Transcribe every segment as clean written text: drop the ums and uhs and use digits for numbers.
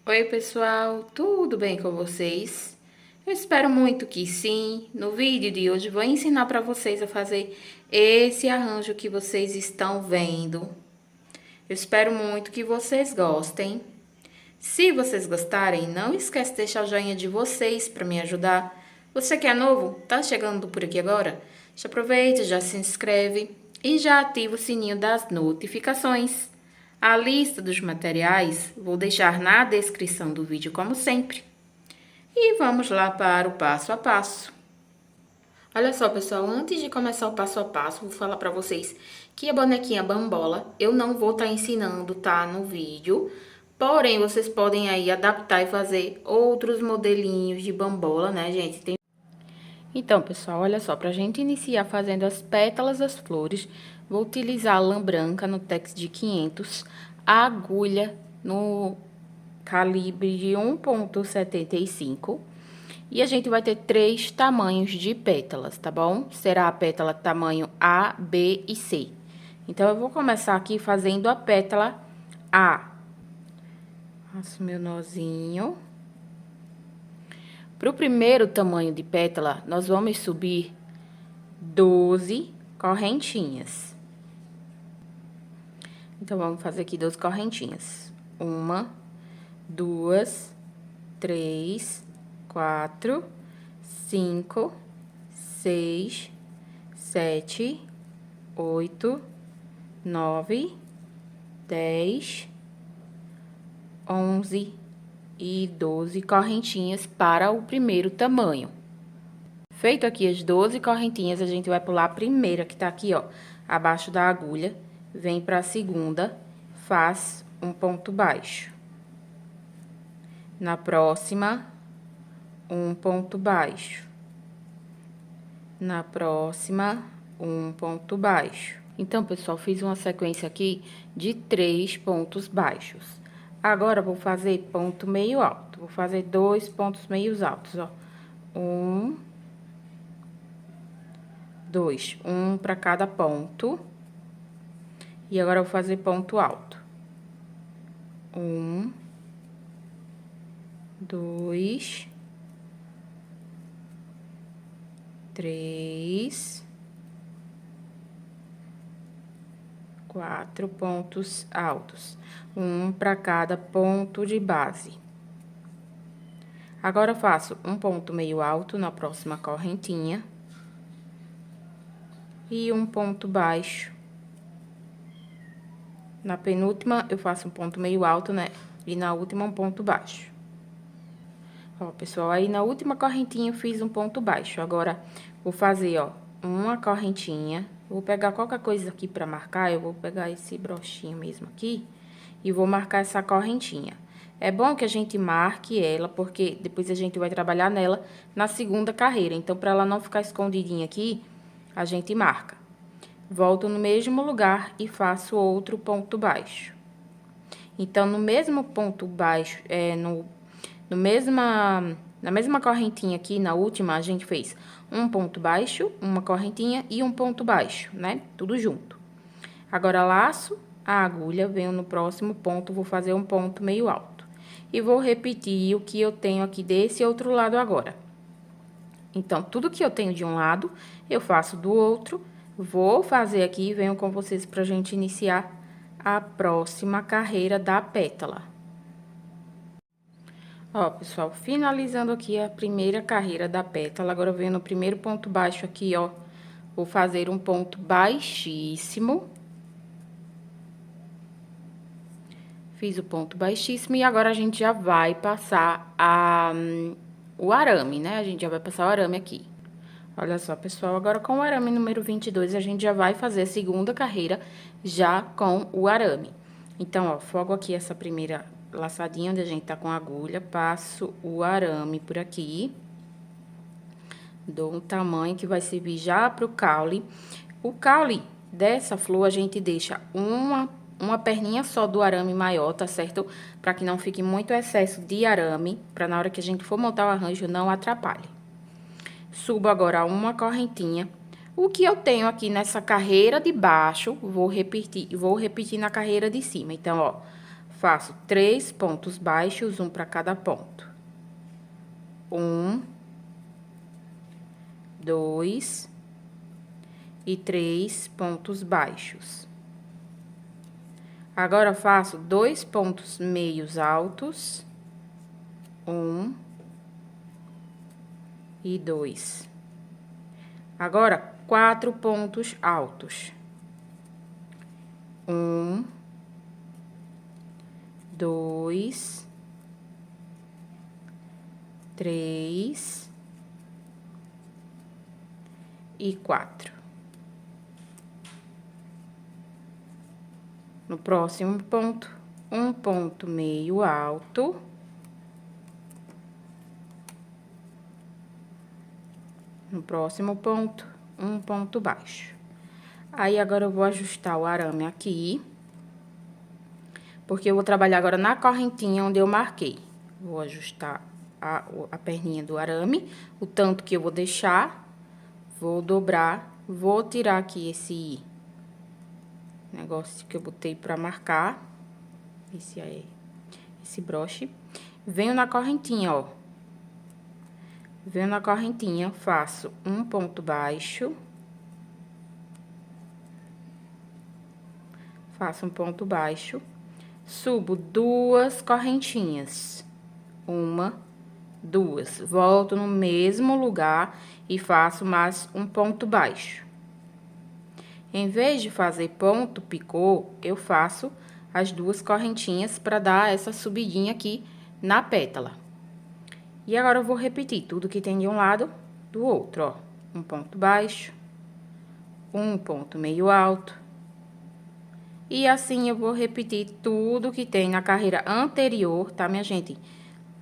Oi, pessoal, tudo bem com vocês? Eu espero muito que sim. No vídeo de hoje vou ensinar para vocês a fazer esse arranjo que vocês estão vendo. Eu espero muito que vocês gostem. Se vocês gostarem, não esquece de deixar o joinha de vocês para me ajudar. Você que é novo, tá chegando por aqui agora? Já aproveita, já se inscreve e já ativa o sininho das notificações. A lista dos materiais vou deixar na descrição do vídeo, como sempre. E vamos lá para o passo a passo. Olha só, pessoal, antes de começar o passo a passo, vou falar para vocês que a bonequinha bambola eu não vou estar ensinando, tá, no vídeo. Porém, vocês podem aí adaptar e fazer outros modelinhos de bambola, né, gente? Então, pessoal, olha só, pra gente iniciar fazendo as pétalas das flores, vou utilizar a lã branca no tex de 500, a agulha no calibre de 1,75 e a gente vai ter 3 tamanhos de pétalas, tá bom? Será a pétala tamanho A, B e C. Então, eu vou começar aqui fazendo a pétala A. Faço meu nozinho. Para o primeiro tamanho de pétala, nós vamos subir 12 correntinhas. Então, vamos fazer aqui 12 correntinhas. 1, 2, 3, 4, 5, 6, 7, 8, 9, 10, 11 e 12 correntinhas para o primeiro tamanho. Feito aqui as 12 correntinhas, a gente vai pular a primeira, que tá aqui, ó, abaixo da agulha, vem pra segunda, faz um ponto baixo. Na próxima, um ponto baixo. Na próxima, um ponto baixo. Então, pessoal, fiz uma sequência aqui de 3 pontos baixos. Agora, vou fazer ponto meio alto. Vou fazer 2 pontos meios altos, ó. 1, 2, um para cada ponto. E agora, eu vou fazer ponto alto. 1, 2, 3, 4 pontos altos. Um para cada ponto de base. Agora, eu faço um ponto meio alto na próxima correntinha. E um ponto baixo. Na penúltima, eu faço um ponto meio alto, né? E na última, um ponto baixo. Ó, pessoal, aí na última correntinha eu fiz um ponto baixo. Agora, vou fazer, ó, uma correntinha. Vou pegar qualquer coisa aqui pra marcar. Eu vou pegar esse brochinho mesmo aqui. E vou marcar essa correntinha. É bom que a gente marque ela, porque depois a gente vai trabalhar nela na segunda carreira. Então, pra ela não ficar escondidinha aqui, a gente marca. Volto no mesmo lugar e faço outro ponto baixo. Então, no mesmo ponto baixo, na mesma correntinha aqui, na última, a gente fez um ponto baixo, uma correntinha e um ponto baixo, né? Tudo junto. Agora, laço a agulha, venho no próximo ponto, vou fazer um ponto meio alto. E vou repetir o que eu tenho aqui desse outro lado agora. Então, tudo que eu tenho de um lado, eu faço do outro. Vou fazer aqui e venho com vocês pra gente iniciar a próxima carreira da pétala. Ó, pessoal, finalizando aqui a primeira carreira da pétala, agora eu venho no primeiro ponto baixo aqui, ó. Vou fazer um ponto baixíssimo. Fiz o ponto baixíssimo e agora a gente já vai passar o arame, né? A gente já vai passar o arame aqui. Olha só, pessoal, agora com o arame número 22, a gente já vai fazer a segunda carreira já com o arame. Então, ó, fogo aqui essa primeira laçadinha onde a gente tá com a agulha, passo o arame por aqui. Dou um tamanho que vai servir já pro caule. O caule dessa flor, a gente deixa uma perninha só do arame maior, tá certo? Pra que não fique muito excesso de arame, pra na hora que a gente for montar o arranjo não atrapalhe. Subo agora uma correntinha. O que eu tenho aqui nessa carreira de baixo, vou repetir na carreira de cima. Então, ó, faço 3 pontos baixos, um para cada ponto. 1, 2 e 3 pontos baixos. Agora, faço 2 pontos meios altos, 1 e 2. Agora, 4 pontos altos. 1, 2, 3 e 4. No próximo ponto, um ponto meio alto. No próximo ponto, um ponto baixo. Aí, agora eu vou ajustar o arame aqui, porque eu vou trabalhar agora na correntinha onde eu marquei. Vou ajustar a perninha do arame, o tanto que eu vou deixar, vou dobrar, vou tirar aqui esse negócio que eu botei pra marcar, esse broche. Venho na correntinha, ó. Venho na correntinha, faço um ponto baixo. Faço um ponto baixo, subo 2 correntinhas. 1, 2. Volto no mesmo lugar e faço mais um ponto baixo. Em vez de fazer ponto picô, eu faço as 2 correntinhas para dar essa subidinha aqui na pétala. E agora eu vou repetir tudo que tem de um lado do outro, ó. Um ponto baixo, um ponto meio alto. E assim eu vou repetir tudo que tem na carreira anterior, tá, minha gente?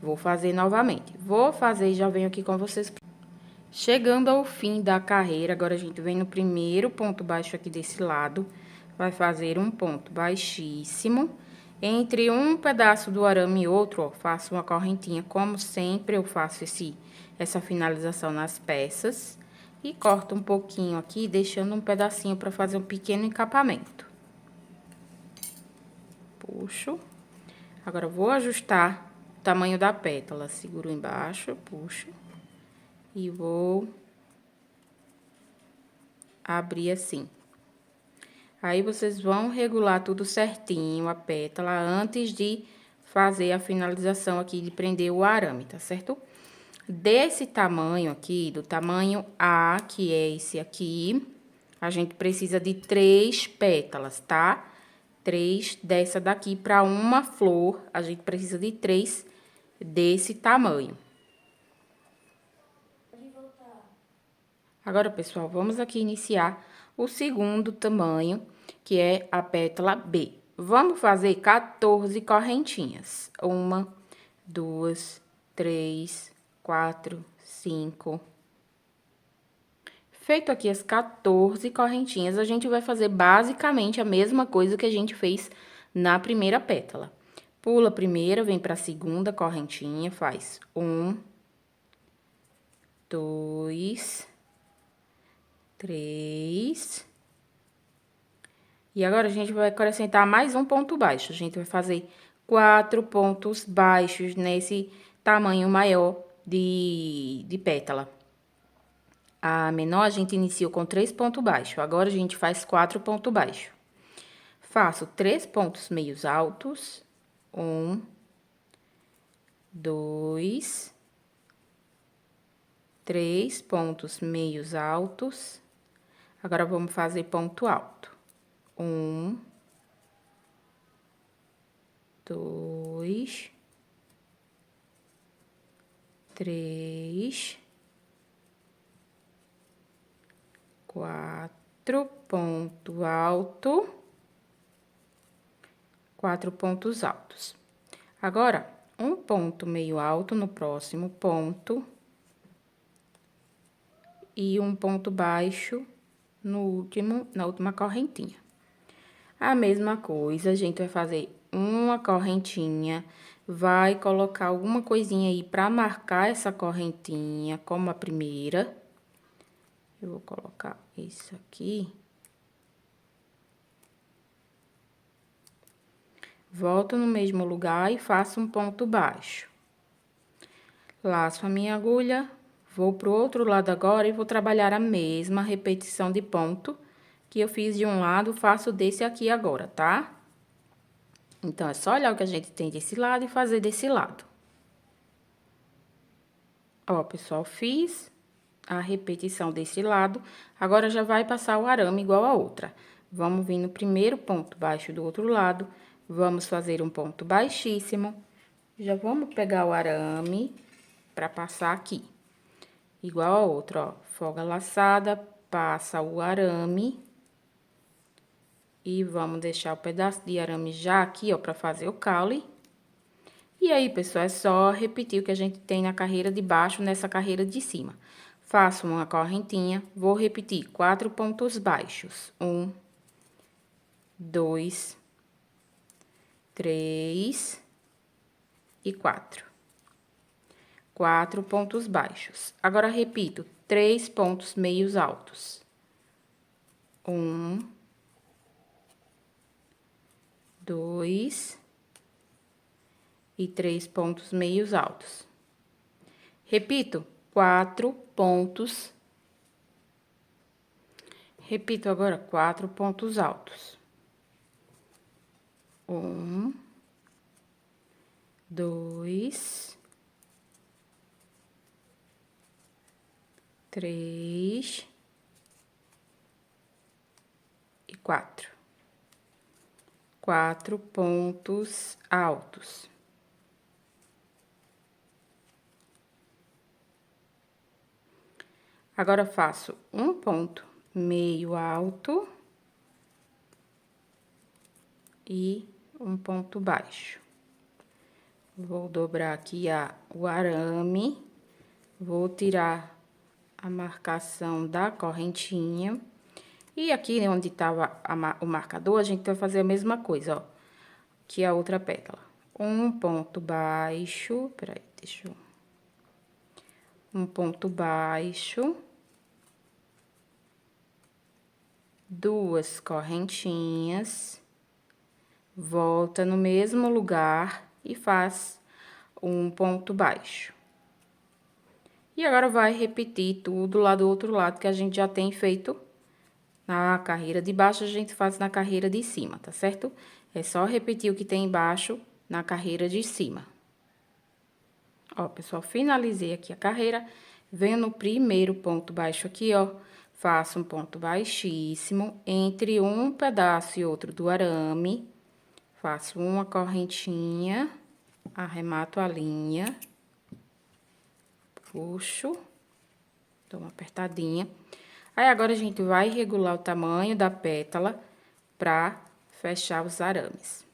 Vou fazer novamente. Vou fazer e já venho aqui com vocês. Chegando ao fim da carreira, agora a gente vem no primeiro ponto baixo aqui desse lado. Vai fazer um ponto baixíssimo. Entre um pedaço do arame e outro, ó, faço uma correntinha. Como sempre, eu faço essa finalização nas peças. E corto um pouquinho aqui, deixando um pedacinho para fazer um pequeno encapamento. Puxo. Agora, vou ajustar o tamanho da pétala. Seguro embaixo, puxo. E vou abrir assim. Aí, vocês vão regular tudo certinho, a pétala, antes de fazer a finalização aqui, de prender o arame, tá certo? Desse tamanho aqui, do tamanho A, que é esse aqui, a gente precisa de 3 pétalas, tá? 3 dessa daqui para uma flor, a gente precisa de 3 desse tamanho. Agora, pessoal, vamos aqui iniciar o segundo tamanho, que é a pétala B. Vamos fazer 14 correntinhas. 1, 2, 3, 4, 5. Feito aqui as 14 correntinhas, a gente vai fazer basicamente a mesma coisa que a gente fez na primeira pétala. Pula a primeira, vem para a segunda correntinha, faz 1, 2, 3. E agora, a gente vai acrescentar mais um ponto baixo. A gente vai fazer 4 pontos baixos nesse tamanho maior de pétala. A menor, a gente iniciou com 3 pontos baixos. Agora, a gente faz 4 pontos baixos. Faço 3 pontos meios altos. 1, 2, 3 pontos meios altos. Agora, vamos fazer ponto alto. 1, 2, 3, 4, ponto alto, 4 pontos altos. Agora, um ponto meio alto no próximo ponto e um ponto baixo na última correntinha. A mesma coisa, a gente vai fazer uma correntinha, vai colocar alguma coisinha aí pra marcar essa correntinha, como a primeira. Eu vou colocar isso aqui. Volto no mesmo lugar e faço um ponto baixo. Laço a minha agulha, vou pro outro lado agora e vou trabalhar a mesma repetição de ponto que eu fiz de um lado, faço desse aqui agora, tá? Então, é só olhar o que a gente tem desse lado e fazer desse lado. Ó, pessoal, fiz a repetição desse lado, agora já vai passar o arame igual a outra. Vamos vir no primeiro ponto baixo do outro lado, vamos fazer um ponto baixíssimo. Já vamos pegar o arame pra passar aqui. Igual a outra, ó, folga laçada, passa o arame. E vamos deixar o pedaço de arame já aqui, ó, pra fazer o caule. E aí, pessoal, é só repetir o que a gente tem na carreira de baixo, nessa carreira de cima. Faço uma correntinha, vou repetir 4 pontos baixos. 1, 2, 3 e 4. 4 pontos baixos. Agora, repito, 3 pontos meios altos. 1, 2 e 3 pontos meios altos. Repito, 4 pontos. Repito agora 4 pontos altos. 1, 2, 3 e 4. 4 pontos altos. Agora, faço um ponto meio alto e um ponto baixo. Vou dobrar aqui o arame, vou tirar a marcação da correntinha. E aqui, onde tava o marcador, a gente vai fazer a mesma coisa, ó, que a outra pétala. Um ponto baixo, peraí, deixa eu... Um ponto baixo. 2 correntinhas, volta no mesmo lugar e faz um ponto baixo. E agora, vai repetir tudo lá do outro lado que a gente já tem feito na carreira de baixo, a gente faz na carreira de cima, tá certo? É só repetir o que tem embaixo na carreira de cima. Ó, pessoal, finalizei aqui a carreira, venho no primeiro ponto baixo aqui, ó. Faço um ponto baixíssimo entre um pedaço e outro do arame. Faço uma correntinha, arremato a linha, puxo, dou uma apertadinha. Aí, agora, a gente vai regular o tamanho da pétala pra fechar os arames.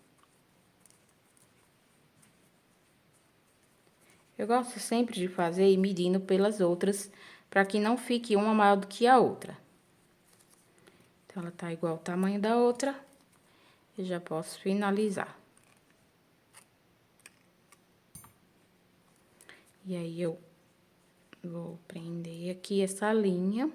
Eu gosto sempre de fazer e medindo pelas outras, para que não fique uma maior do que a outra. Então, ela tá igual ao tamanho da outra, eu já posso finalizar. E aí, eu vou prender aqui essa linha.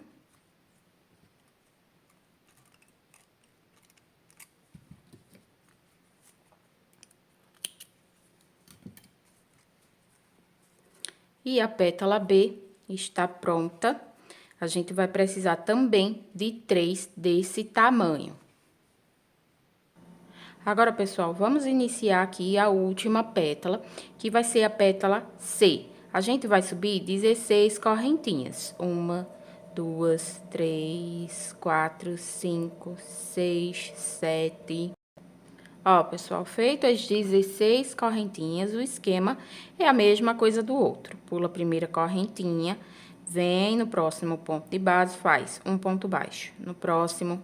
E a pétala B está pronta. A gente vai precisar também de 3 desse tamanho. Agora, pessoal, vamos iniciar aqui a última pétala, que vai ser a pétala C. A gente vai subir 16 correntinhas. 1, 2, 3, 4, 5, 6, 7... Ó, pessoal, feito as 16 correntinhas, o esquema é a mesma coisa do outro. Pula a primeira correntinha, vem no próximo ponto de base, faz um ponto baixo. No próximo,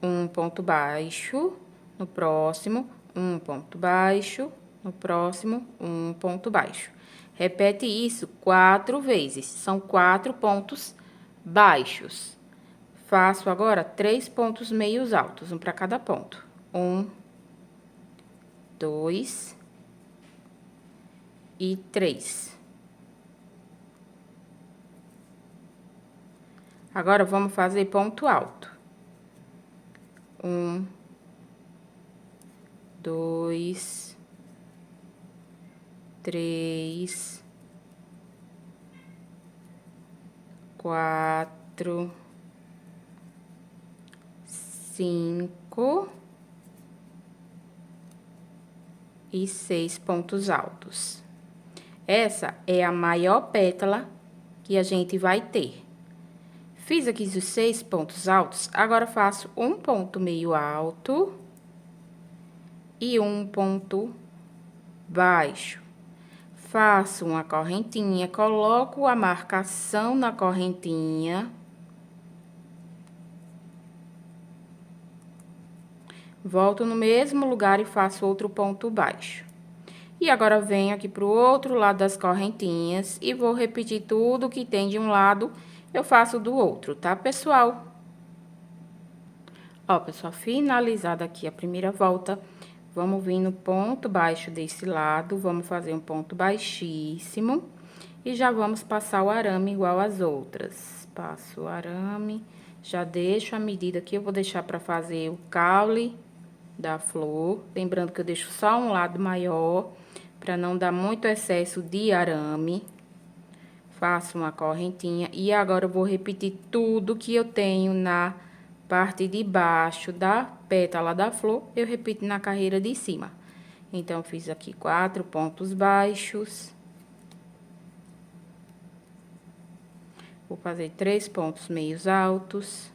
um ponto baixo. No próximo, um ponto baixo. No próximo, um ponto baixo. Repete isso 4 vezes, são 4 pontos baixos. Faço agora 3 pontos meios altos, um para cada ponto. 1, 2 e 3. Agora, vamos fazer ponto alto. 1, 2, 3, 4, 5 e 6 pontos altos. Essa é a maior pétala que a gente vai ter. Fiz aqui os 6 pontos altos, agora faço um ponto meio alto e um ponto baixo. Faço uma correntinha, coloco a marcação na correntinha. Volto no mesmo lugar e faço outro ponto baixo. E agora, venho aqui pro outro lado das correntinhas e vou repetir tudo que tem de um lado, eu faço do outro, tá, pessoal? Ó, pessoal, finalizada aqui a primeira volta, vamos vir no ponto baixo desse lado, vamos fazer um ponto baixíssimo e já vamos passar o arame igual às outras. Passo o arame, já deixo a medida aqui, eu vou deixar pra fazer o caule da flor, lembrando que eu deixo só um lado maior, para não dar muito excesso de arame. Faço uma correntinha e agora eu vou repetir tudo que eu tenho na parte de baixo da pétala da flor, eu repito na carreira de cima. Então, fiz aqui 4 pontos baixos. Vou fazer 3 pontos meios altos.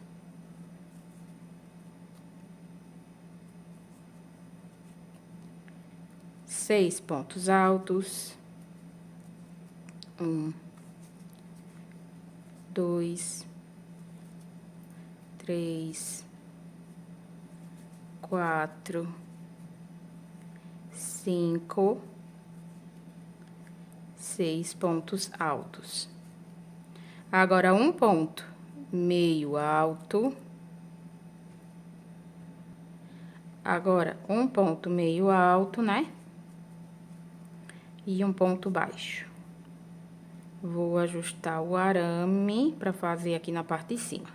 Seis pontos altos. 1, 2, 3, 4, 5, 6 pontos altos. Agora, um ponto meio alto. Agora, um ponto meio alto, né? E um ponto baixo. Vou ajustar o arame para fazer aqui na parte de cima.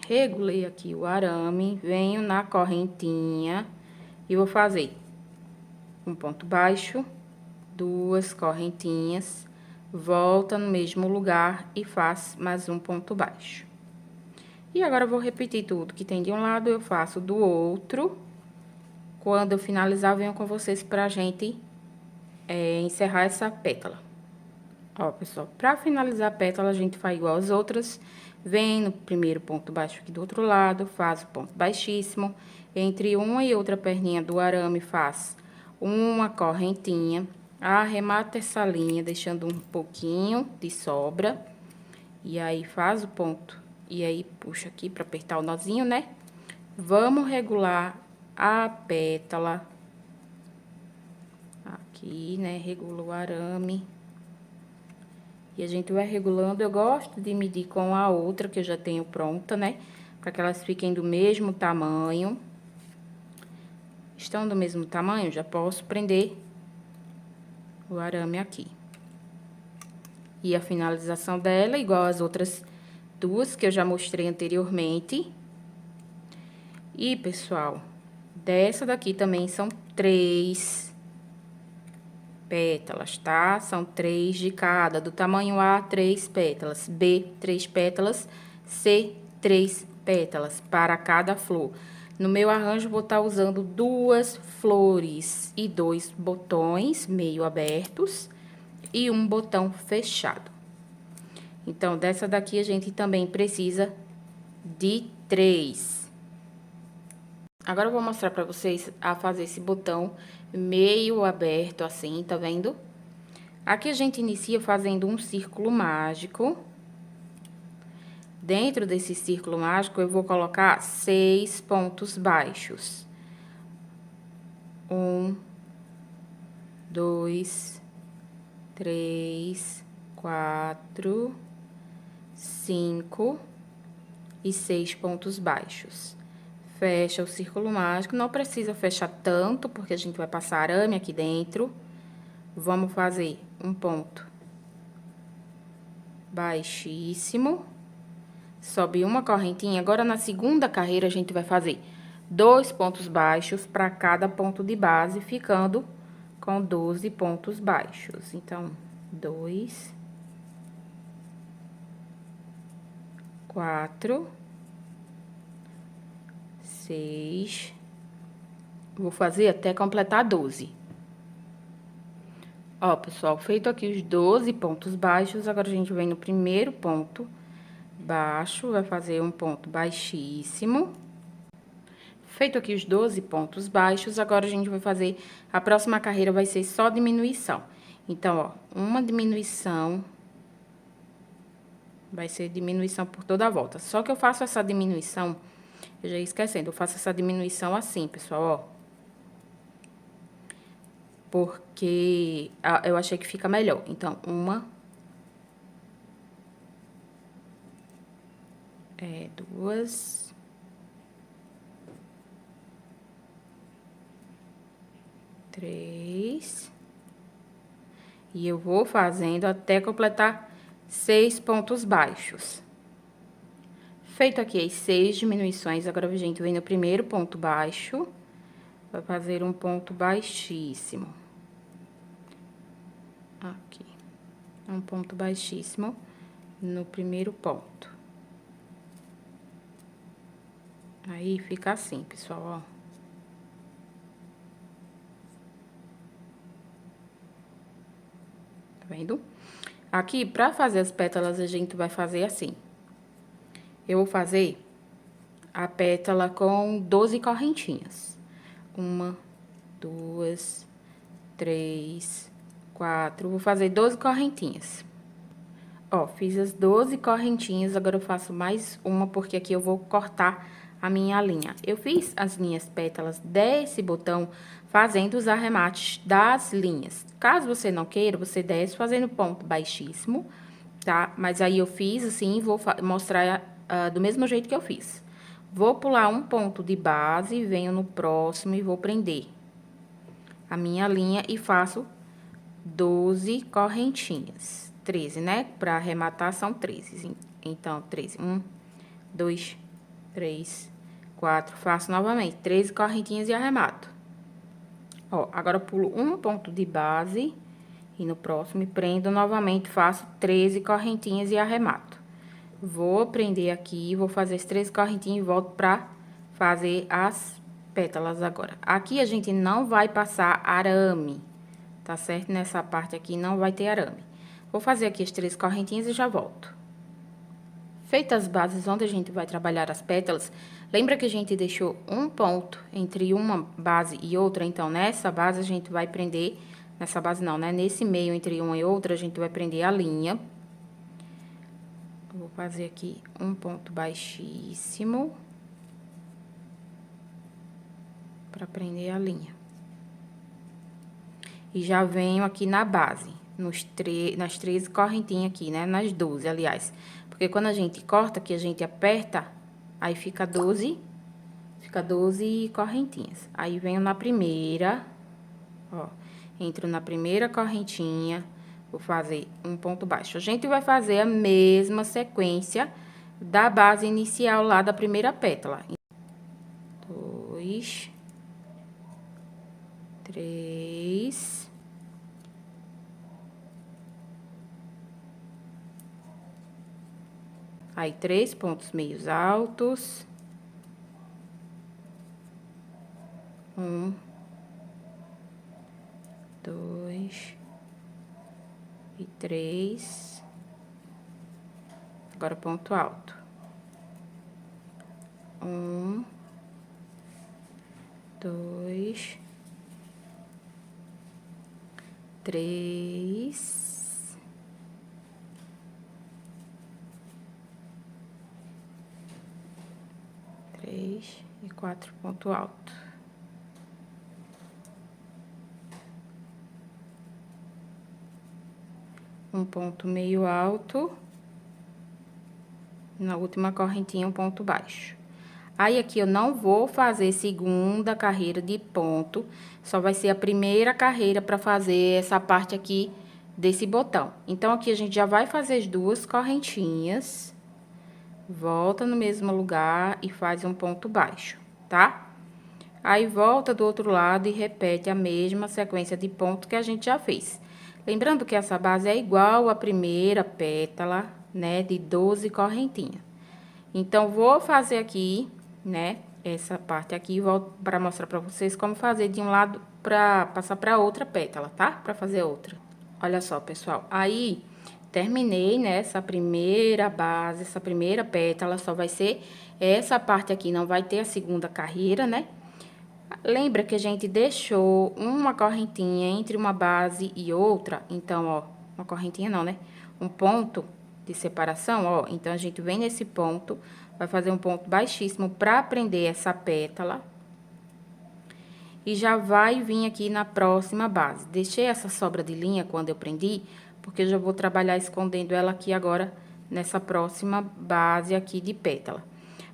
Regulei aqui o arame, venho na correntinha e vou fazer um ponto baixo, 2 correntinhas, volta no mesmo lugar e faz mais um ponto baixo. E agora, eu vou repetir tudo que tem de um lado, eu faço do outro. Quando eu finalizar, eu venho com vocês pra gente encerrar essa pétala. Ó, pessoal, pra finalizar a pétala, a gente faz igual as outras. Vem no primeiro ponto baixo aqui do outro lado, faz o ponto baixíssimo. Entre uma e outra perninha do arame, faz uma correntinha. Arremata essa linha, deixando um pouquinho de sobra. E aí, faz o ponto. E aí, puxa aqui pra apertar o nozinho, né? Vamos regular a pétala. Aqui, né? Regula o arame. E a gente vai regulando. Eu gosto de medir com a outra que eu já tenho pronta, né? Para que elas fiquem do mesmo tamanho. Estão do mesmo tamanho, já posso prender o arame aqui. E a finalização dela, igual as outras duas que eu já mostrei anteriormente. E, pessoal, dessa daqui também são 3 pétalas, tá? São 3 de cada, do tamanho A, 3 pétalas, B, 3 pétalas, C, 3 pétalas para cada flor. No meu arranjo, vou estar usando 2 flores e 2 botões meio abertos e um botão fechado. Então, dessa daqui, a gente também precisa de 3. Agora, eu vou mostrar pra vocês a fazer esse botão meio aberto, assim, tá vendo? Aqui a gente inicia fazendo um círculo mágico. Dentro desse círculo mágico, eu vou colocar 6 pontos baixos. 1, 2, 3, 4, 5 e 6 pontos baixos. Fecha o círculo mágico, não precisa fechar tanto, porque a gente vai passar arame aqui dentro. Vamos fazer um ponto baixíssimo, sobe uma correntinha. Agora, na segunda carreira, a gente vai fazer 2 pontos baixos para cada ponto de base, ficando com 12 pontos baixos. Então, 2, 4, 6, vou fazer até completar 12. Ó, pessoal, feito aqui os 12 pontos baixos, agora a gente vem no primeiro ponto baixo, vai fazer um ponto baixíssimo. Feito aqui os 12 pontos baixos, agora a gente vai fazer, a próxima carreira vai ser só diminuição. Então, ó, uma diminuição, vai ser diminuição por toda a volta. Só que eu faço essa diminuição, eu já ia esquecendo, eu faço essa diminuição assim, pessoal, ó. Porque eu achei que fica melhor. Então, uma, duas, três, e eu vou fazendo até completar 6 pontos baixos. Feito aqui as 6 diminuições, agora a gente vem no primeiro ponto baixo, vai fazer um ponto baixíssimo. Aqui, um ponto baixíssimo no primeiro ponto. Aí, fica assim, pessoal, ó. Tá vendo? Aqui, pra fazer as pétalas, a gente vai fazer assim. Eu vou fazer a pétala com 12 correntinhas. 1, 2, 3, 4. Vou fazer 12 correntinhas. Ó, fiz as 12 correntinhas, agora eu faço mais uma, porque aqui eu vou cortar a minha linha. Eu fiz as minhas pétalas desse botão fazendo os arremates das linhas. Caso você não queira, você desce fazendo ponto baixíssimo, tá? Mas aí eu fiz assim, vou mostrar do mesmo jeito que eu fiz. Vou pular um ponto de base, venho no próximo e vou prender a minha linha e faço 12 correntinhas. 13, né? Pra arrematar são 13. Então, 13. 1, 2, 3, 4. Faço novamente 13 correntinhas e arremato. Ó, agora eu pulo um ponto de base e no próximo prendo novamente, faço 13 correntinhas e arremato. Vou prender aqui, vou fazer as 13 correntinhas e volto pra fazer as pétalas agora. Aqui a gente não vai passar arame, tá certo? Nessa parte aqui não vai ter arame. Vou fazer aqui as 13 correntinhas e já volto. Feitas as bases onde a gente vai trabalhar as pétalas, lembra que a gente deixou um ponto entre uma base e outra? Então, nessa base a gente vai prender, nessa base não, né? Nesse meio entre uma e outra, a gente vai prender a linha. Vou fazer aqui um ponto baixíssimo para prender a linha. E já venho aqui na base, nas 13 correntinhas aqui, né? Nas 12, aliás. Porque quando a gente corta, que a gente aperta, aí fica 12 correntinhas. Aí venho na primeira, ó, entro na primeira correntinha, vou fazer um ponto baixo. A gente vai fazer a mesma sequência da base inicial lá da primeira pétala. 2, 3, aí 3 pontos meios altos, 1, 2 e 3. Agora ponto alto. 1, 2, 3, 3 e 4 ponto alto. Um ponto meio alto, na última correntinha um ponto baixo. Aí, aqui eu não vou fazer segunda carreira de ponto, só vai ser a primeira carreira para fazer essa parte aqui desse botão. Então, aqui a gente já vai fazer as 2 correntinhas, volta no mesmo lugar e faz um ponto baixo, tá? Aí, volta do outro lado e repete a mesma sequência de ponto que a gente já fez. Lembrando que essa base é igual à primeira pétala, né, de 12 correntinhas. Então, vou fazer aqui, né, essa parte aqui, volto para mostrar para vocês como fazer de um lado para passar para outra pétala, tá? Para fazer outra. Olha só, pessoal, aí terminei, né, essa primeira base, essa primeira pétala, só vai ser essa parte aqui, não vai ter a segunda carreira, né? Lembra que a gente deixou uma correntinha entre uma base e outra? Então, ó, uma correntinha não, né? Um ponto de separação, ó. Então, a gente vem nesse ponto, vai fazer um ponto baixíssimo pra prender essa pétala. E já vai vir aqui na próxima base. Deixei essa sobra de linha quando eu prendi, porque eu já vou trabalhar escondendo ela aqui agora nessa próxima base aqui de pétala.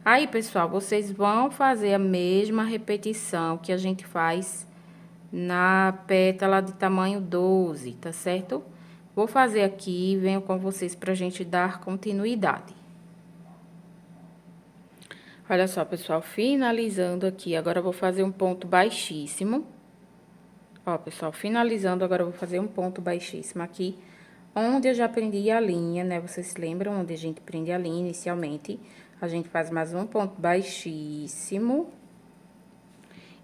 Aí, pessoal, vocês vão fazer a mesma repetição que a gente faz na pétala de tamanho 12, tá certo? Vou fazer aqui e venho com vocês pra gente dar continuidade. Olha só, pessoal, finalizando aqui, agora eu vou fazer um ponto baixíssimo. Ó, pessoal, finalizando, agora eu vou fazer um ponto baixíssimo aqui, onde eu já prendi a linha, né? Vocês se lembram onde a gente prende a linha inicialmente? A gente faz mais um ponto baixíssimo.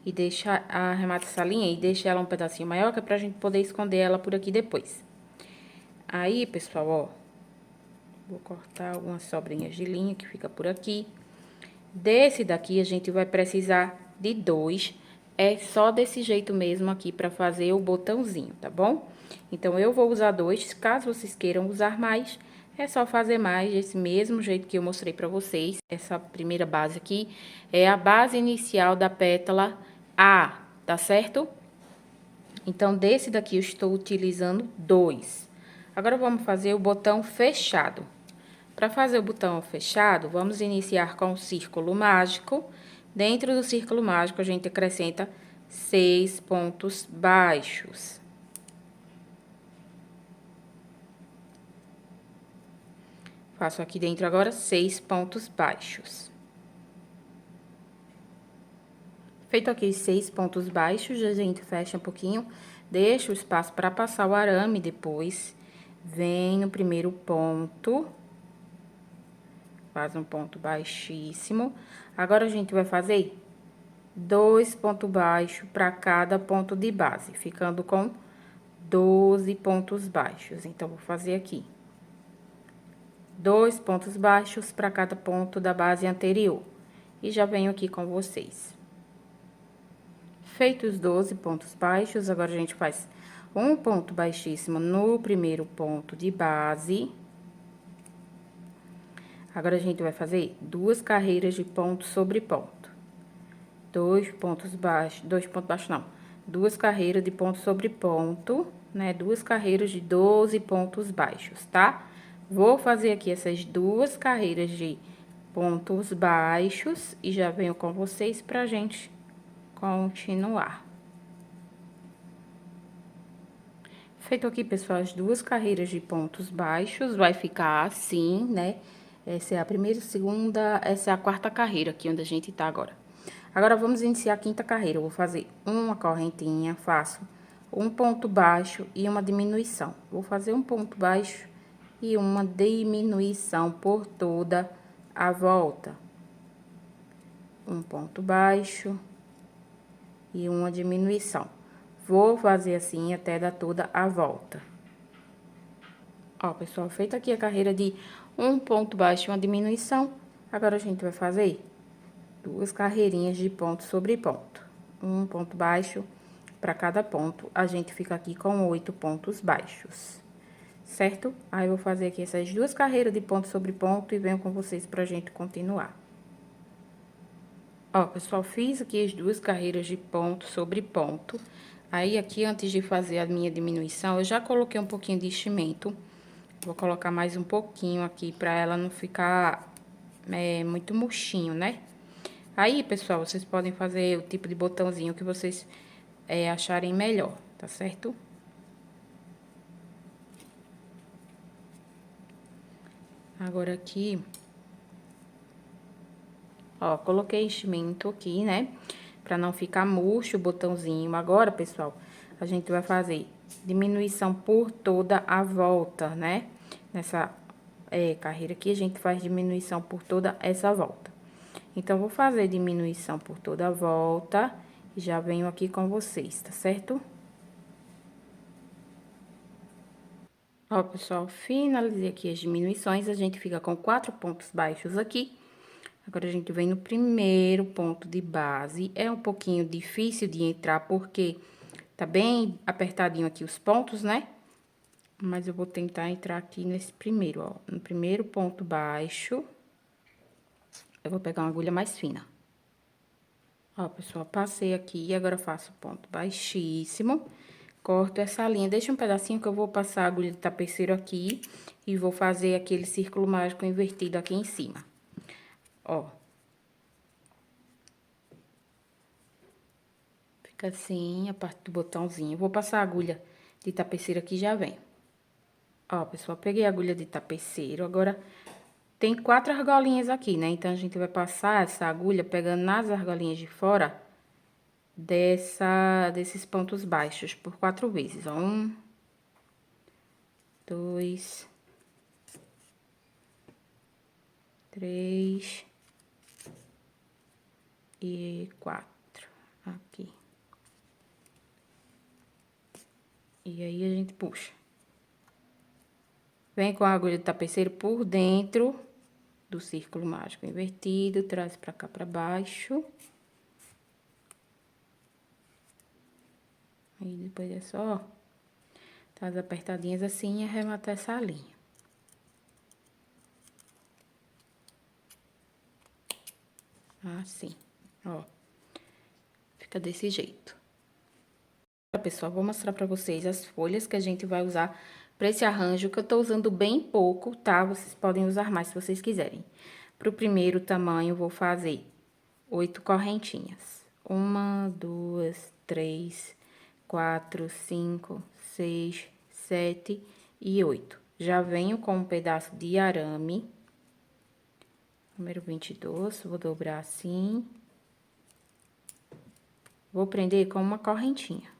E deixa, arremata essa linha e deixa ela um pedacinho maior, que é pra gente poder esconder ela por aqui depois. Aí, pessoal, ó, vou cortar algumas sobrinhas de linha que fica por aqui. Desse daqui, a gente vai precisar de 2. É só desse jeito mesmo aqui pra fazer o botãozinho, tá bom? Então, eu vou usar 2. Caso vocês queiram usar mais, é só fazer mais desse mesmo jeito que eu mostrei pra vocês. Essa primeira base aqui é a base inicial da pétala A, tá certo? Então, desse daqui eu estou utilizando 2. Agora, vamos fazer o botão fechado. Para fazer o botão fechado, vamos iniciar com o círculo mágico. Dentro do círculo mágico, a gente acrescenta 6 pontos baixos. Faço aqui dentro agora 6 pontos baixos. Feito aqui 6 pontos baixos, a gente fecha um pouquinho, deixa o espaço para passar o arame depois. Vem no primeiro ponto, faz um ponto baixíssimo. Agora, a gente vai fazer 2 pontos baixos para cada ponto de base, ficando com 12 pontos baixos. Então, vou fazer aqui 2 pontos baixos para cada ponto da base anterior. E já venho aqui com vocês. Feitos os 12 pontos baixos, agora a gente faz um ponto baixíssimo no primeiro ponto de base. Agora, a gente vai fazer 2 carreiras de ponto sobre ponto. 2 pontos baixos não. 2 carreiras de ponto sobre ponto, né? 2 carreiras de 12 pontos baixos, tá? Vou fazer aqui essas 2 carreiras de pontos baixos e já venho com vocês pra gente continuar. Feito aqui, pessoal, as 2 carreiras de pontos baixos, vai ficar assim, né? Essa é a primeira, segunda, essa é a quarta carreira aqui onde a gente tá agora. Agora, vamos iniciar a quinta carreira. Eu vou fazer uma correntinha, faço um ponto baixo e uma diminuição. Vou fazer um ponto baixo e uma diminuição por toda a volta. Um ponto baixo e uma diminuição. Vou fazer assim até dar toda a volta. Ó, pessoal, feita aqui a carreira de um ponto baixo e uma diminuição, agora a gente vai fazer 2 carreirinhas de ponto sobre ponto. Um ponto baixo para cada ponto, a gente fica aqui com 8 pontos baixos, certo? Aí, eu vou fazer aqui essas 2 carreiras de ponto sobre ponto e venho com vocês pra gente continuar. Ó, pessoal, fiz aqui as 2 carreiras de ponto sobre ponto. Aí, aqui, antes de fazer a minha diminuição, eu já coloquei um pouquinho de enchimento. Vou colocar mais um pouquinho aqui pra ela não ficar muito murchinho, né? Aí, pessoal, vocês podem fazer o tipo de botãozinho que vocês acharem melhor, tá certo? Agora, aqui, ó, coloquei enchimento aqui, né? pra não ficar murcho o botãozinho. Agora, pessoal, a gente vai fazer diminuição por toda a volta, né? Nessa carreira aqui, a gente faz diminuição por toda essa volta. Então, vou fazer diminuição por toda a volta e já venho aqui com vocês, tá certo? Ó, pessoal, finalizei aqui as diminuições, a gente fica com 4 pontos baixos aqui. Agora, a gente vem no primeiro ponto de base. É um pouquinho difícil de entrar, porque tá bem apertadinho aqui os pontos, né? Mas eu vou tentar entrar aqui nesse primeiro, ó. No primeiro ponto baixo, eu vou pegar uma agulha mais fina. Ó, pessoal, passei aqui e agora faço ponto baixíssimo. Corto essa linha, deixa um pedacinho que eu vou passar a agulha de tapeceiro aqui e vou fazer aquele círculo mágico invertido aqui em cima. Ó. Fica assim, a parte do botãozinho. Vou passar a agulha de tapeceiro aqui e já vem. Ó, pessoal, peguei a agulha de tapeceiro, agora tem 4 argolinhas aqui, né? Então, a gente vai passar essa agulha pegando nas argolinhas de fora desses pontos baixos por 4 vezes, ó. 1, 2, 3 e 4. Aqui. E aí, a gente puxa. Vem com a agulha de tapeceiro por dentro do círculo mágico invertido, traz pra cá pra baixo. Aí, depois é só tá as apertadinhas assim e arrematar essa linha. Assim, ó. Fica desse jeito. Agora, pessoal, vou mostrar pra vocês as folhas que a gente vai usar pra esse arranjo, que eu tô usando bem pouco, tá? Vocês podem usar mais se vocês quiserem. Pro primeiro tamanho, vou fazer 8 correntinhas. 1, 2, 3, 4, 5, 6, 7 e 8. Já venho com um pedaço de arame. Número 22, vou dobrar assim. Vou prender com uma correntinha.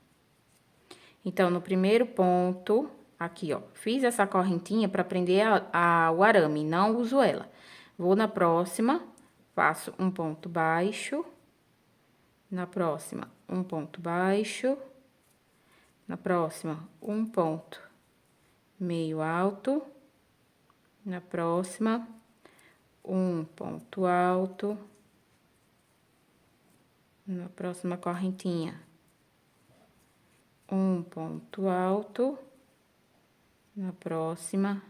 Então, no primeiro ponto, aqui, ó, fiz essa correntinha para prender o arame, não uso ela. Vou na próxima, faço um ponto baixo. Na próxima, um ponto baixo. Na próxima, um ponto meio alto. Na próxima, um ponto alto. Na próxima correntinha, um ponto alto. Na próxima,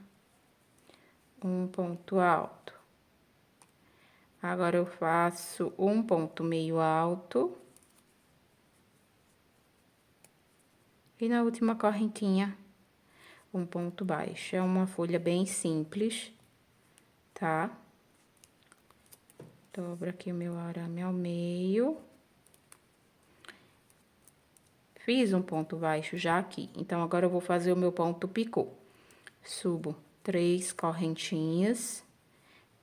um ponto alto. Agora, eu faço um ponto meio alto. E na última correntinha, um ponto baixo. É uma folha bem simples, tá? Dobro aqui o meu arame ao meio. Fiz um ponto baixo já aqui. Então, agora eu vou fazer o meu ponto picô. Subo 3 correntinhas.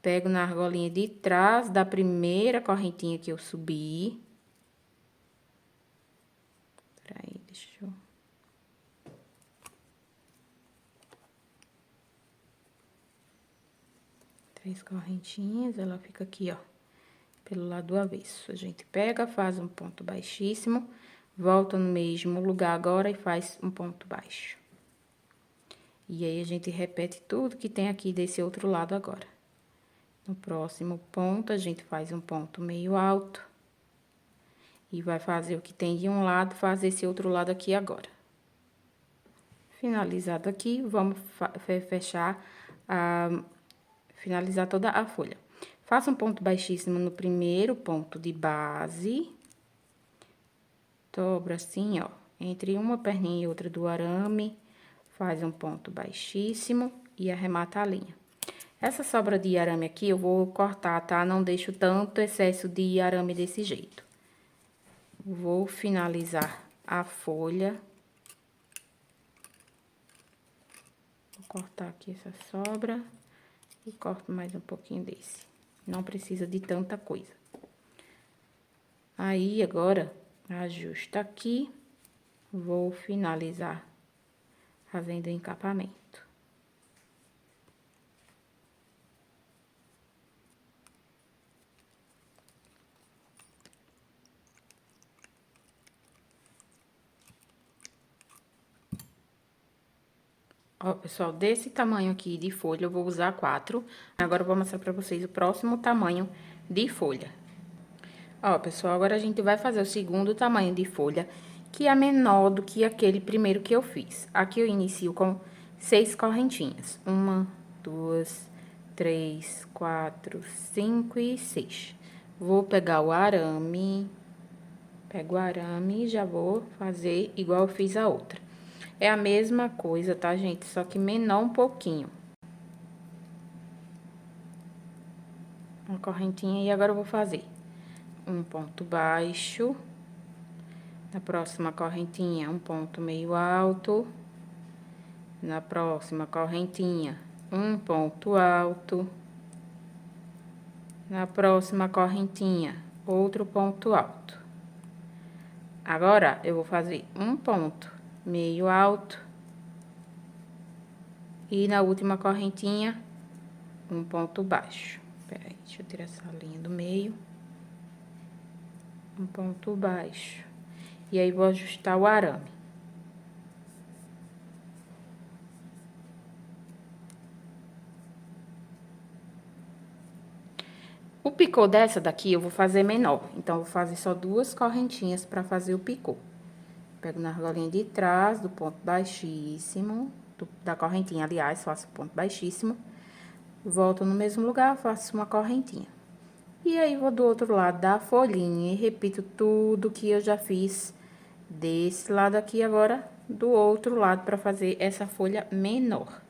Pego na argolinha de trás da primeira correntinha que eu subi. Peraí, deixa eu... 3 correntinhas, ela fica aqui, ó, pelo lado do avesso. A gente pega, faz um ponto baixíssimo, volta no mesmo lugar agora e faz um ponto baixo. E aí, a gente repete tudo que tem aqui desse outro lado agora. No próximo ponto, a gente faz um ponto meio alto. E vai fazer o que tem de um lado, fazer esse outro lado aqui agora. Finalizado aqui, vamos fechar, finalizar toda a folha. Faça um ponto baixíssimo no primeiro ponto de base. Dobra assim, ó, entre uma perninha e outra do arame. Faz um ponto baixíssimo e arremata a linha. Essa sobra de arame aqui eu vou cortar, tá? Não deixo tanto excesso de arame desse jeito. Vou finalizar a folha. Vou cortar aqui essa sobra e corto mais um pouquinho desse. Não precisa de tanta coisa. Aí, agora, ajusta aqui, vou finalizar fazendo o encapamento. Ó, pessoal, desse tamanho aqui de folha, eu vou usar 4. Agora, eu vou mostrar pra vocês o próximo tamanho de folha. Ó, pessoal, agora a gente vai fazer o segundo tamanho de folha, que é menor do que aquele primeiro que eu fiz. Aqui eu inicio com 6 correntinhas. 1, 2, 3, 4, 5 e 6. Vou pegar o arame, pego o arame e já vou fazer igual eu fiz a outra. É a mesma coisa, tá, gente? Só que menor um pouquinho. Uma correntinha e agora eu vou fazer um ponto baixo. Na próxima correntinha, um ponto meio alto. Na próxima correntinha, um ponto alto. Na próxima correntinha, outro ponto alto. Agora, eu vou fazer um ponto meio alto. E na última correntinha, um ponto baixo. Peraí, deixa eu tirar essa linha do meio. Um ponto baixo. E aí, vou ajustar o arame. O picô dessa daqui, eu vou fazer menor. Então, eu vou fazer só 2 correntinhas pra fazer o picô. Pego na argolinha de trás, do ponto baixíssimo, da correntinha, aliás, faço ponto baixíssimo. Volto no mesmo lugar, faço uma correntinha. E aí, vou do outro lado da folhinha e repito tudo que eu já fiz desse lado aqui, agora do outro lado, pra fazer essa folha menor.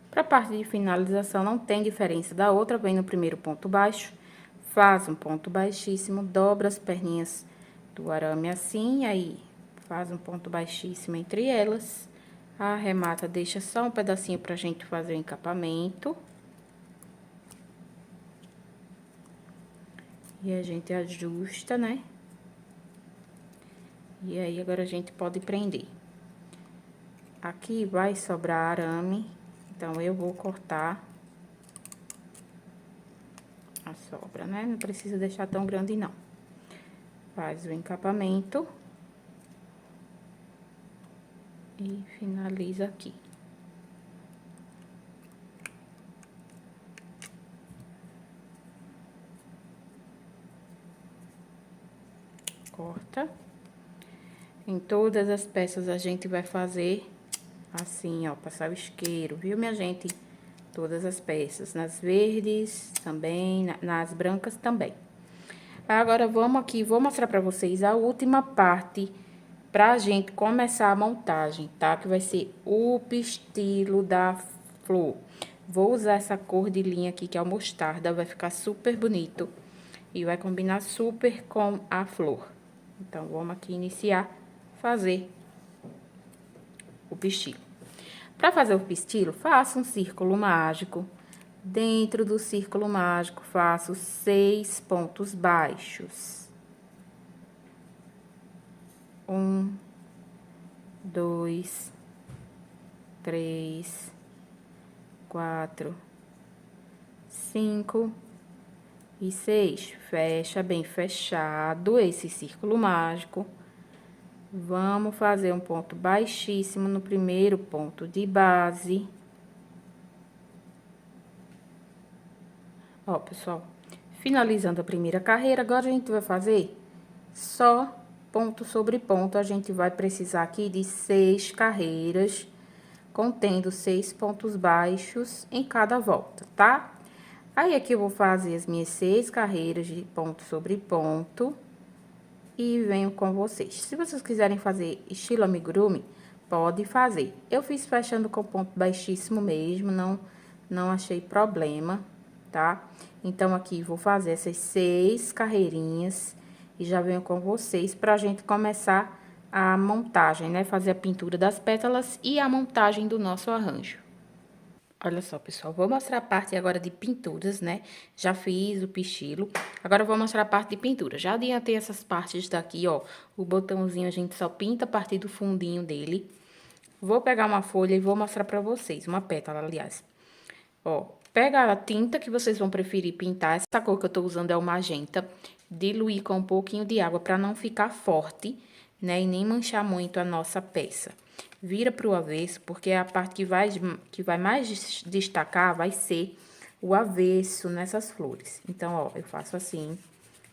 Pra parte de finalização, não tem diferença da outra, vem no primeiro ponto baixo, faz um ponto baixíssimo, dobra as perninhas do arame assim, aí faz um ponto baixíssimo entre elas, arremata, deixa só um pedacinho pra gente fazer o encapamento. E a gente ajusta, né? E aí, agora a gente pode prender. Aqui vai sobrar arame, então eu vou cortar a sobra, né? Não precisa deixar tão grande, não. Faz o encapamento. E finaliza aqui. Corta. Em todas as peças a gente vai fazer assim, ó, passar o isqueiro, viu, minha gente? Todas as peças, nas verdes também, nas brancas também. Agora, vamos aqui, vou mostrar pra vocês a última parte pra gente começar a montagem, tá? Que vai ser o pistilo da flor. Vou usar essa cor de linha aqui, que é o mostarda, vai ficar super bonito. E vai combinar super com a flor. Então, vamos aqui iniciar, fazer o pistilo. Para fazer o pistilo, faça um círculo mágico. Dentro do círculo mágico, faço 6 pontos baixos. 1, 2, 3, 4, 5 e 6. Fecha bem fechado esse círculo mágico. Vamos fazer um ponto baixíssimo no primeiro ponto de base. Ó, pessoal, finalizando a primeira carreira, agora a gente vai fazer só ponto sobre ponto. A gente vai precisar aqui de 6 carreiras, contendo 6 pontos baixos em cada volta, tá? Aí, aqui eu vou fazer as minhas 6 carreiras de ponto sobre ponto e venho com vocês. Se vocês quiserem fazer estilo amigurumi, pode fazer. Eu fiz fechando com ponto baixíssimo mesmo, não achei problema, tá? Então, aqui vou fazer essas 6 carreirinhas e já venho com vocês pra gente começar a montagem, né? Fazer a pintura das pétalas e a montagem do nosso arranjo. Olha só, pessoal, vou mostrar a parte agora de pinturas, né? Já fiz o pichilo, agora eu vou mostrar a parte de pintura. Já adiantei essas partes daqui, ó, o botãozinho a gente só pinta a partir do fundinho dele. Vou pegar uma folha e vou mostrar pra vocês, uma pétala, aliás. Ó, pega a tinta que vocês vão preferir pintar, essa cor que eu tô usando é o magenta, diluir com um pouquinho de água pra não ficar forte, né, e nem manchar muito a nossa peça. Vira pro avesso, porque a parte que vai mais destacar vai ser o avesso nessas flores. Então, ó, eu faço assim,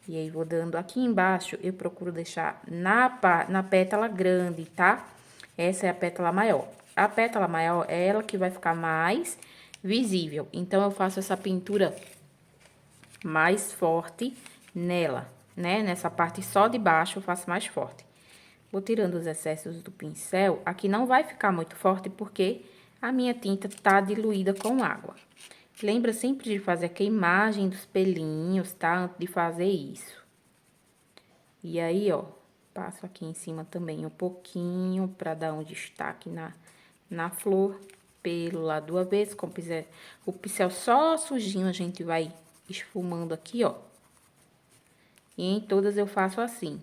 e aí vou dando aqui embaixo, eu procuro deixar na pétala grande, tá? Essa é a pétala maior. A pétala maior é ela que vai ficar mais visível. Então, eu faço essa pintura mais forte nela, né? Nessa parte só de baixo eu faço mais forte. Vou tirando os excessos do pincel. Aqui não vai ficar muito forte porque a minha tinta tá diluída com água. Lembra sempre de fazer a queimagem dos pelinhos, tá? Antes de fazer isso. E aí, ó, passo aqui em cima também um pouquinho pra dar um destaque na flor. Pelo lado do avesso, com o pincel só sujinho, a gente vai esfumando aqui, ó. E em todas eu faço assim.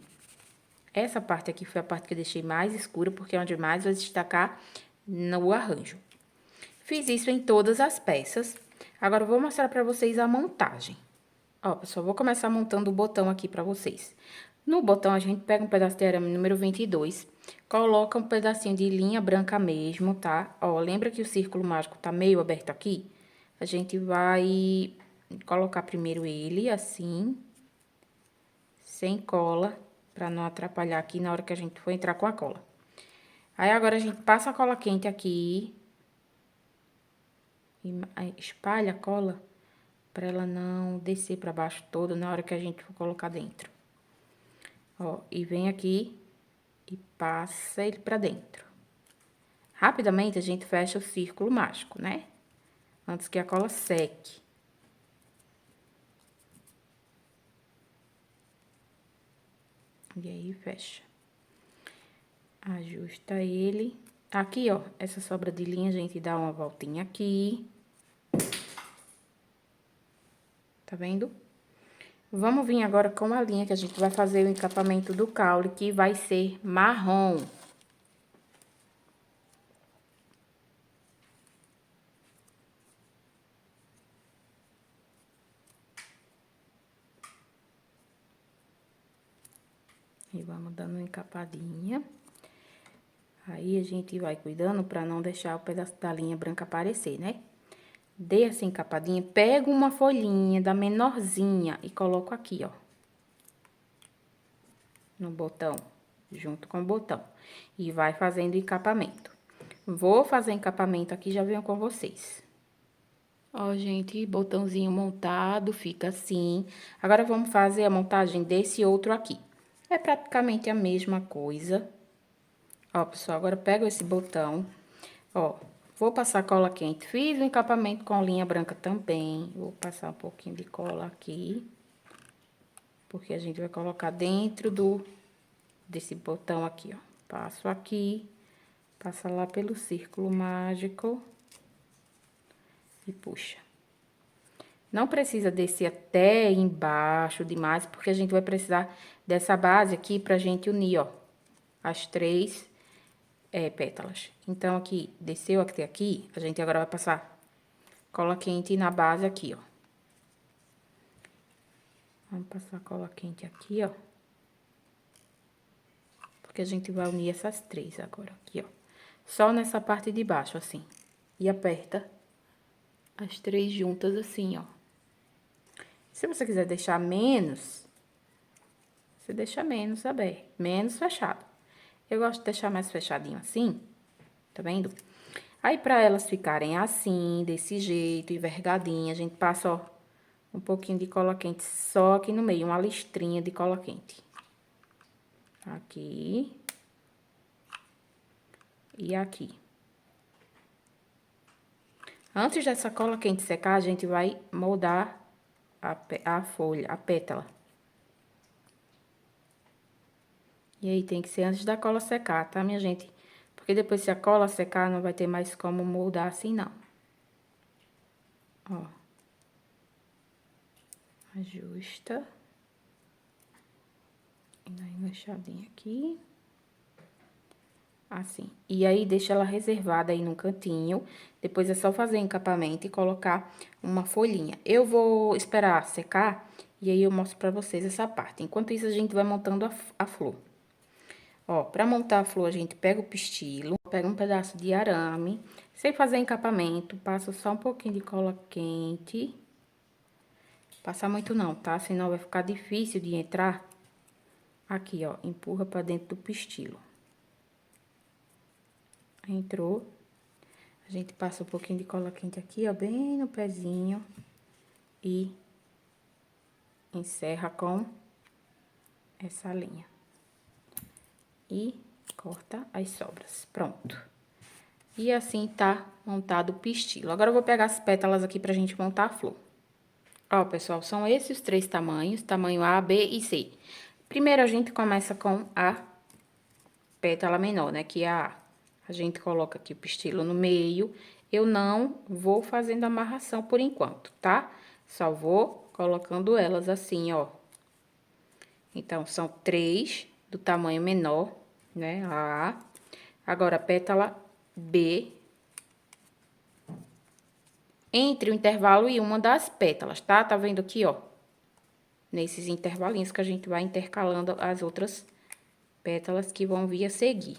Essa parte aqui foi a parte que eu deixei mais escura, porque é onde mais vai destacar no arranjo. Fiz isso em todas as peças. Agora, eu vou mostrar pra vocês a montagem. Ó, pessoal, vou começar montando o botão aqui pra vocês. No botão, a gente pega um pedaço de arame número 22, coloca um pedacinho de linha branca mesmo, tá? Ó, lembra que o círculo mágico tá meio aberto aqui? A gente vai colocar primeiro ele, assim, sem cola, pra não atrapalhar aqui na hora que a gente for entrar com a cola. Aí, agora, a gente passa a cola quente aqui, e espalha a cola pra ela não descer pra baixo todo na hora que a gente for colocar dentro. Ó, e vem aqui e passa ele pra dentro. Rapidamente, a gente fecha o círculo mágico, né? Antes que a cola seque. E aí, fecha. Ajusta ele. Aqui, ó, essa sobra de linha, a gente dá uma voltinha aqui. Tá vendo? Vamos vir agora com a linha que a gente vai fazer o encapamento do caule, que vai ser marrom. E vamos dando uma encapadinha. Aí, a gente vai cuidando pra não deixar o pedaço da linha branca aparecer, né? Dei essa encapadinha, pego uma folhinha da menorzinha e coloco aqui, ó. No botão, junto com o botão. E vai fazendo encapamento. Vou fazer encapamento aqui, já venho com vocês. Ó, gente, botãozinho montado, fica assim. Agora, vamos fazer a montagem desse outro aqui. É praticamente a mesma coisa. Ó, pessoal, agora pego esse botão, ó, vou passar cola quente. Fiz o encapamento com linha branca também. Vou passar um pouquinho de cola aqui. Porque a gente vai colocar dentro desse botão aqui, ó. Passo aqui, passa lá pelo círculo mágico e puxa. Não precisa descer até embaixo demais, porque a gente vai precisar dessa base aqui pra gente unir, ó, as três pétalas. Então, aqui, desceu até aqui, a gente agora vai passar cola quente na base aqui, ó. Vamos passar cola quente aqui, ó. Porque a gente vai unir essas três agora, aqui, ó. Só nessa parte de baixo, assim. E aperta as três juntas assim, ó. Se você quiser deixar menos, você deixa menos aberto, menos fechado. Eu gosto de deixar mais fechadinho assim, tá vendo? Aí, pra elas ficarem assim, desse jeito, envergadinha, a gente passa, ó, um pouquinho de cola quente só aqui no meio, uma listrinha de cola quente. Aqui. E aqui. Antes dessa cola quente secar, a gente vai moldar a folha, a pétala. E aí, tem que ser antes da cola secar, tá, minha gente? Porque depois, se a cola secar, não vai ter mais como moldar assim, não. Ó. Ajusta. E dá uma enganchadinha aqui. Assim. E aí, deixa ela reservada aí no cantinho. Depois é só fazer encapamento e colocar uma folhinha. Eu vou esperar secar e aí eu mostro pra vocês essa parte. Enquanto isso, a gente vai montando a flor. Ó, pra montar a flor, a gente pega o pistilo, pega um pedaço de arame, sem fazer encapamento, passa só um pouquinho de cola quente. Passa muito não, tá? Senão vai ficar difícil de entrar. Aqui, ó, empurra pra dentro do pistilo. Entrou. A gente passa um pouquinho de cola quente aqui, ó, bem no pezinho. E encerra com essa linha. E corta as sobras. Pronto. E assim tá montado o pistilo. Agora eu vou pegar as pétalas aqui pra gente montar a flor. Ó, pessoal, são esses os 3 tamanhos, tamanho A, B e C. Primeiro a gente começa com a pétala menor, né, que é a A. A gente coloca aqui o pistilo no meio. Eu não vou fazendo amarração por enquanto, tá? Só vou colocando elas assim, ó. Então, são 3 do tamanho menor, né, a A. Agora, a pétala B. Entre o intervalo e uma das pétalas, tá? Tá vendo aqui, ó? Nesses intervalinhos que a gente vai intercalando as outras pétalas que vão vir a seguir.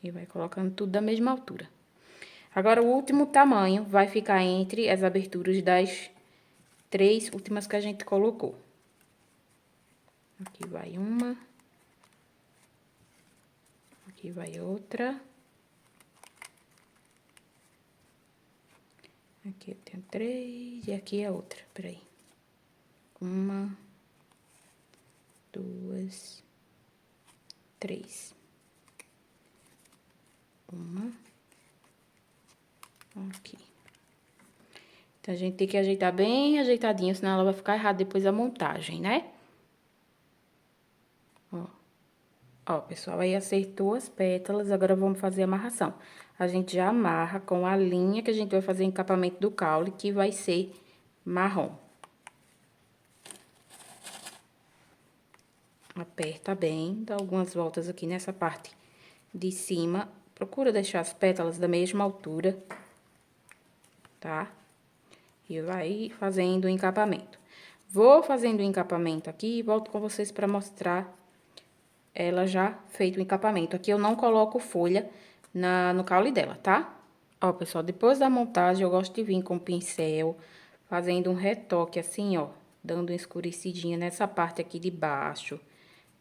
E vai colocando tudo da mesma altura. Agora, o último tamanho vai ficar entre as aberturas das 3 últimas que a gente colocou. Aqui vai uma. Aqui vai outra. Aqui eu tenho 3 e aqui é outra, peraí. 1, 2, 3. 1. Aqui. Então, a gente tem que ajeitar bem ajeitadinho, senão ela vai ficar errada depois da montagem, né? Ó. Ó, pessoal, aí acertou as pétalas, agora vamos fazer a amarração. A gente já amarra com a linha que a gente vai fazer encapamento do caule, que vai ser marrom. Aperta bem, dá algumas voltas aqui nessa parte de cima. Procura deixar as pétalas da mesma altura, tá? E vai fazendo o encapamento. Vou fazendo o encapamento aqui e volto com vocês para mostrar ela já feito o encapamento. Aqui eu não coloco folha no caule dela, tá? Ó, pessoal, depois da montagem eu gosto de vir com o pincel, fazendo um retoque assim, ó, dando uma escurecidinha nessa parte aqui de baixo,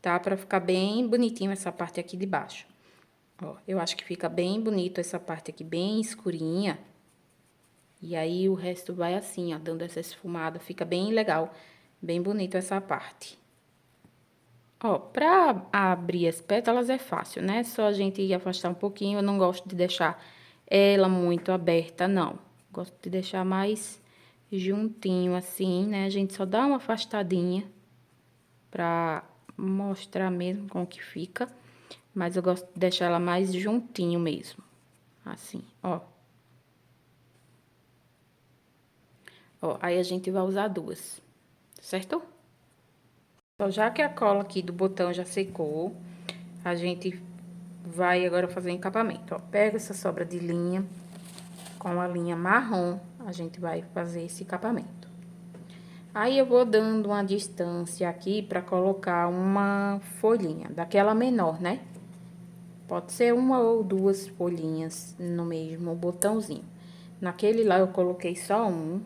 tá? Pra ficar bem bonitinho essa parte aqui de baixo. Ó, eu acho que fica bem bonito essa parte aqui, bem escurinha. E aí, o resto vai assim, ó, dando essa esfumada, fica bem legal, bem bonito essa parte. Ó, pra abrir as pétalas é fácil, né? Só a gente ir afastar um pouquinho, eu não gosto de deixar ela muito aberta, não. Gosto de deixar mais juntinho assim, né? A gente só dá uma afastadinha pra mostrar mesmo como que fica. Mas eu gosto de deixar ela mais juntinho mesmo, assim, ó. Ó, aí a gente vai usar 2, certo? Então, já que a cola aqui do botão já secou, a gente vai agora fazer o encapamento, ó. Pega essa sobra de linha, com a linha marrom, a gente vai fazer esse encapamento. Aí, eu vou dando uma distância aqui pra colocar uma folhinha, daquela menor, né? Pode ser 1 ou 2 folhinhas no mesmo botãozinho. Naquele lá, eu coloquei só 1.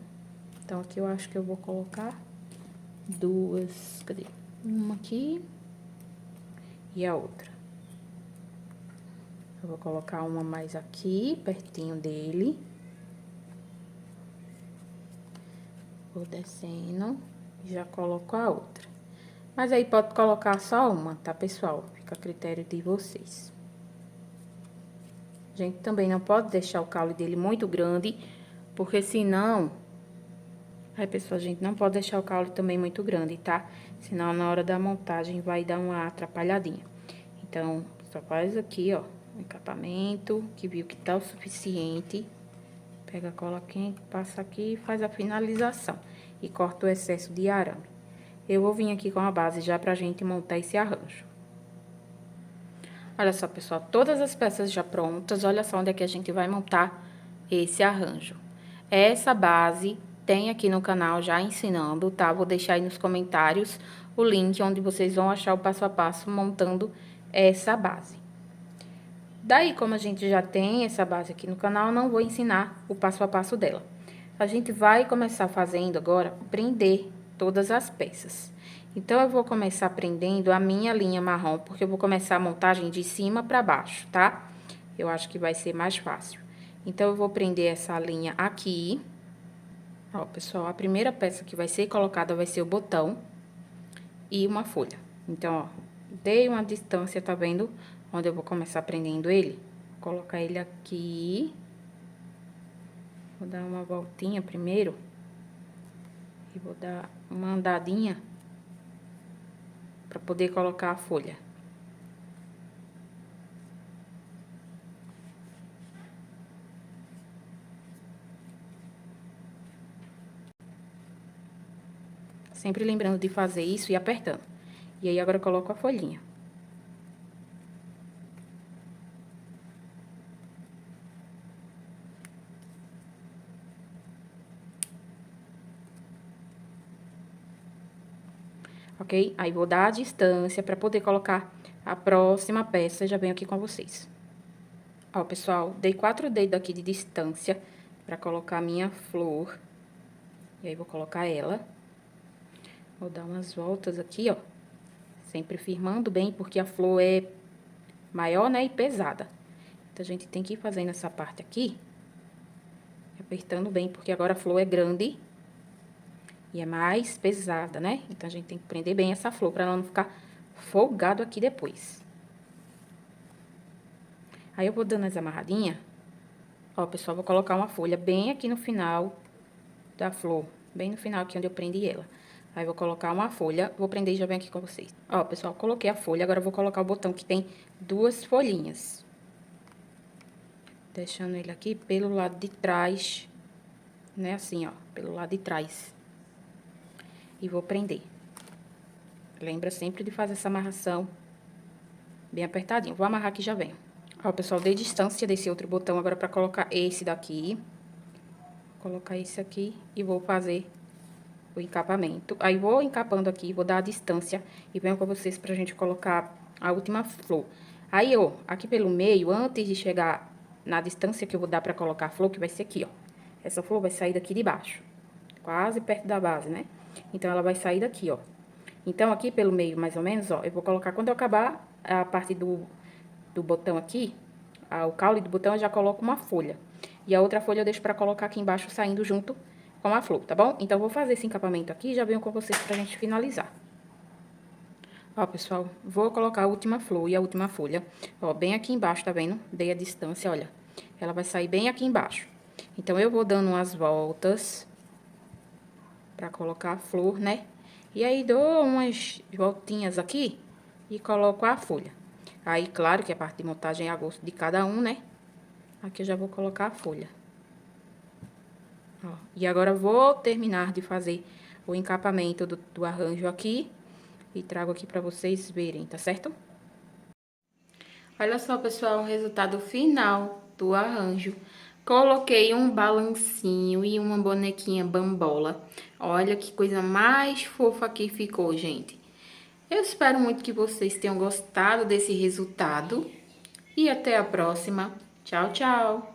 Então, aqui eu acho que eu vou colocar 2, cadê? Uma aqui e a outra. Eu vou colocar uma mais aqui, pertinho dele. Vou descendo e já coloco a outra. Mas aí pode colocar só uma, tá, pessoal? Fica a critério de vocês. A gente também não pode deixar o caule dele muito grande, porque senão... Aí, pessoal, a gente não pode deixar o caule também muito grande, tá? Senão, na hora da montagem, vai dar uma atrapalhadinha. Então, só faz aqui, ó, o encapamento, que viu que tá o suficiente. Pega a cola quente, passa aqui e faz a finalização. E corta o excesso de arame. Eu vou vir aqui com a base já pra gente montar esse arranjo. Olha só, pessoal, todas as peças já prontas. Olha só onde é que a gente vai montar esse arranjo. Essa base tem aqui no canal já ensinando, tá? Vou deixar aí nos comentários o link onde vocês vão achar o passo a passo montando essa base. Daí, como a gente já tem essa base aqui no canal, não vou ensinar o passo a passo dela. A gente vai começar fazendo agora, prender todas as peças. Então, eu vou começar prendendo a minha linha marrom, porque eu vou começar a montagem de cima pra baixo, tá? Eu acho que vai ser mais fácil. Então, eu vou prender essa linha aqui. Ó, pessoal, a primeira peça que vai ser colocada vai ser o botão e uma folha. Então, ó, dei uma distância, tá vendo? Onde eu vou começar prendendo ele. Vou colocar ele aqui. Vou dar uma voltinha primeiro. E vou dar uma andadinha pra poder colocar a folha. Sempre lembrando de fazer isso e apertando. E aí, agora eu coloco a folhinha. Ok? Aí, vou dar a distância pra poder colocar a próxima peça. Já venho aqui com vocês. Ó, pessoal, dei 4 dedos aqui de distância pra colocar a minha flor. E aí, vou colocar ela. Vou dar umas voltas aqui, ó. Sempre firmando bem, porque a flor é maior, né, e pesada. Então, a gente tem que ir fazendo essa parte aqui, apertando bem, porque agora a flor é grande e é mais pesada, né? Então, a gente tem que prender bem essa flor, pra ela não ficar folgado aqui depois. Aí, eu vou dando as amarradinhas. Ó, pessoal, vou colocar uma folha bem aqui no final da flor, bem no final aqui onde eu prendi ela. Aí, vou colocar uma folha, vou prender e já venho aqui com vocês. Ó, pessoal, coloquei a folha, agora eu vou colocar o botão que tem 2 folhinhas. Deixando ele aqui pelo lado de trás, né, assim, ó, pelo lado de trás. E vou prender. Lembra sempre de fazer essa amarração bem apertadinho. Vou amarrar aqui e já venho. Ó, pessoal, dei distância desse outro botão agora pra colocar esse daqui. Vou colocar esse aqui e vou fazer o encapamento. Aí, vou encapando aqui, vou dar a distância e venho com vocês pra gente colocar a última flor. Aí, ó, aqui pelo meio, antes de chegar na distância que eu vou dar pra colocar a flor, que vai ser aqui, ó. Essa flor vai sair daqui de baixo, quase perto da base, né? Então, ela vai sair daqui, ó. Então, aqui pelo meio, mais ou menos, ó, eu vou colocar, quando eu acabar a parte do botão aqui, o caule do botão, eu já coloco uma folha. E a outra folha eu deixo pra colocar aqui embaixo, saindo junto com a flor, tá bom? Então, eu vou fazer esse encapamento aqui e já venho com vocês pra gente finalizar. Ó, pessoal, vou colocar a última flor e a última folha, ó, bem aqui embaixo, tá vendo? Dei a distância, olha. Ela vai sair bem aqui embaixo. Então, eu vou dando umas voltas pra colocar a flor, né? E aí, dou umas voltinhas aqui e coloco a folha. Aí, claro que a parte de montagem é a gosto de cada um, né? Aqui eu já vou colocar a folha. Ó, e agora, vou terminar de fazer o encapamento do arranjo aqui. E trago aqui pra vocês verem, tá certo? Olha só, pessoal, o resultado final do arranjo. Coloquei um balancinho e uma bonequinha bambola. Olha que coisa mais fofa que ficou, gente. Eu espero muito que vocês tenham gostado desse resultado. E até a próxima. Tchau, tchau!